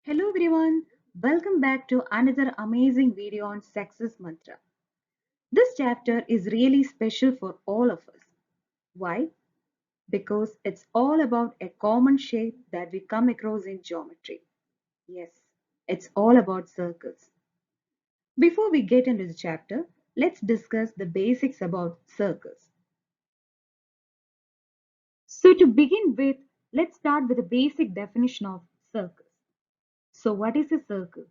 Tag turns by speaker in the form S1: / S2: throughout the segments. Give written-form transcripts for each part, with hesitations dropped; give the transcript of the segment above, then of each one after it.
S1: Hello everyone, welcome back to another amazing video on success mantra. This chapter is really special for all of us. Why? Because it's all about a common shape that we come across in geometry. Yes, it's all about circles. Before we get into the chapter, let's discuss the basics about circles. So to begin with, let's start with the basic definition of circles. So what is a circle?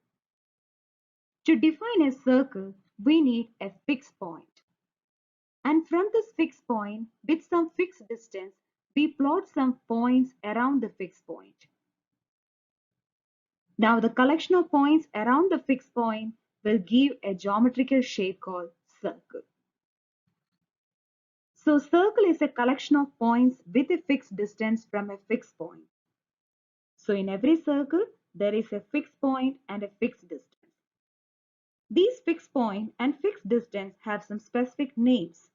S1: To define a circle, we need a fixed point. And from this fixed point, with some fixed distance, we plot some points around the fixed point. Now the collection of points around the fixed point will give a geometrical shape called circle. So circle is a collection of points with a fixed distance from a fixed point. So in every circle, there is a fixed point and a fixed distance. These fixed point and fixed distance have some specific names.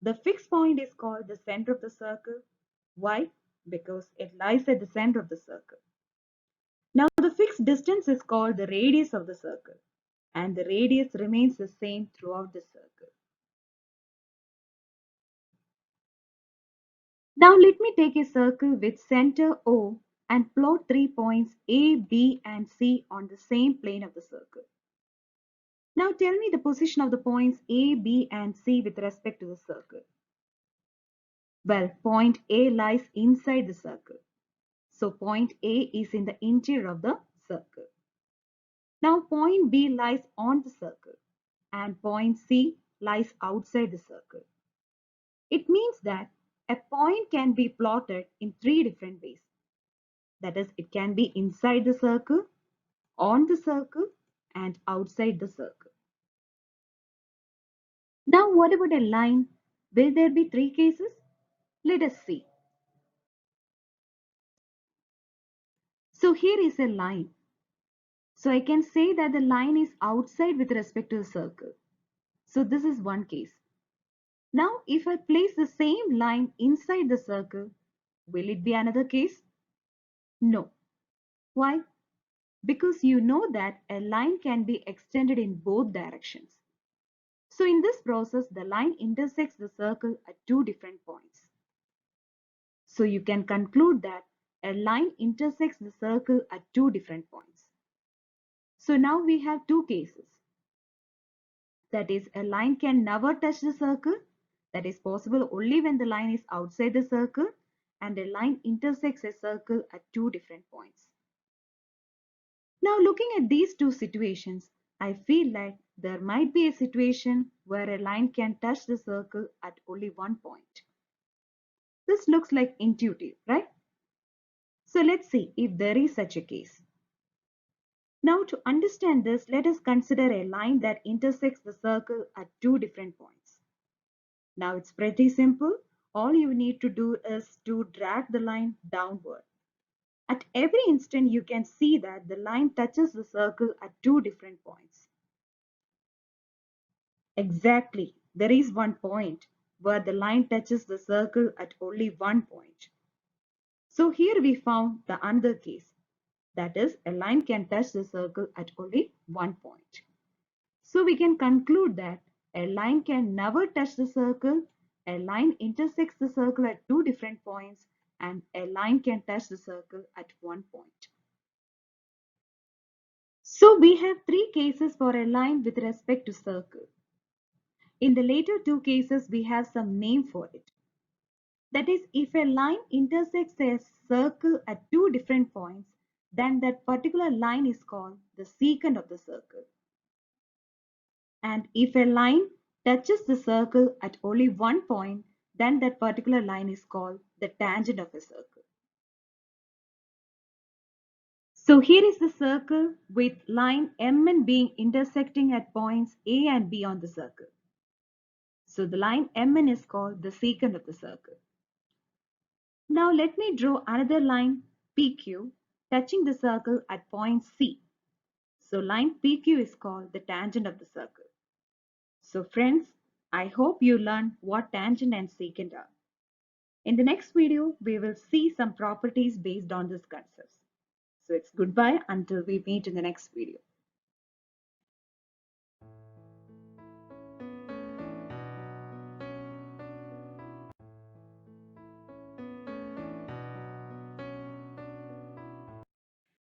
S1: The fixed point is called the center of the circle. Why? Because it lies at the center of the circle. Now the fixed distance is called the radius of the circle, and the radius remains the same throughout the circle. Now let me take a circle with center O and plot 3 points A, B and C on the same plane of the circle. Now tell me the position of the points A, B and C with respect to the circle. Well, point A lies inside the circle. So point A is in the interior of the circle. Now point B lies on the circle and point C lies outside the circle. It means that a point can be plotted in three different ways. That is, it can be inside the circle, on the circle, and outside the circle. Now what about a line? Will there be three cases? Let us see. So here is a line. So I can say that the line is outside with respect to the circle. So this is one case. Now if I place the same line inside the circle, will it be another case? No. Why? Because you know that a line can be extended in both directions. So in this process, the line intersects the circle at two different points. So you can conclude that a line intersects the circle at two different points. So now we have two cases. That is, a line can never touch the circle. That is possible only when the line is outside the circle, and a line intersects a circle at two different points. Now looking at these two situations, I feel like there might be a situation where a line can touch the circle at only one point. This looks like intuitive, right? So let's see if there is such a case. Now to understand this, let us consider a line that intersects the circle at two different points. Now it's pretty simple. All you need to do is to drag the line downward. At every instant, you can see that the line touches the circle at two different points. Exactly, there is one point where the line touches the circle at only one point. So here we found the another case. That is, a line can touch the circle at only one point. So we can conclude that a line can never touch the circle, a line intersects the circle at two different points, and a line can touch the circle at one point. So we have three cases for a line with respect to circle. In the later two cases, we have some name for it. That is, if a line intersects a circle at two different points, then that particular line is called the secant of the circle. And if a line touches the circle at only one point, then that particular line is called the tangent of a circle. So here is the circle with line MN being intersecting at points A and B on the circle. So the line MN is called the secant of the circle. Now let me draw another line PQ touching the circle at point C. So line PQ is called the tangent of the circle. So friends, I hope you learned what tangent and secant are. In the next video, we will see some properties based on these concepts. So it's goodbye until we meet in the next video.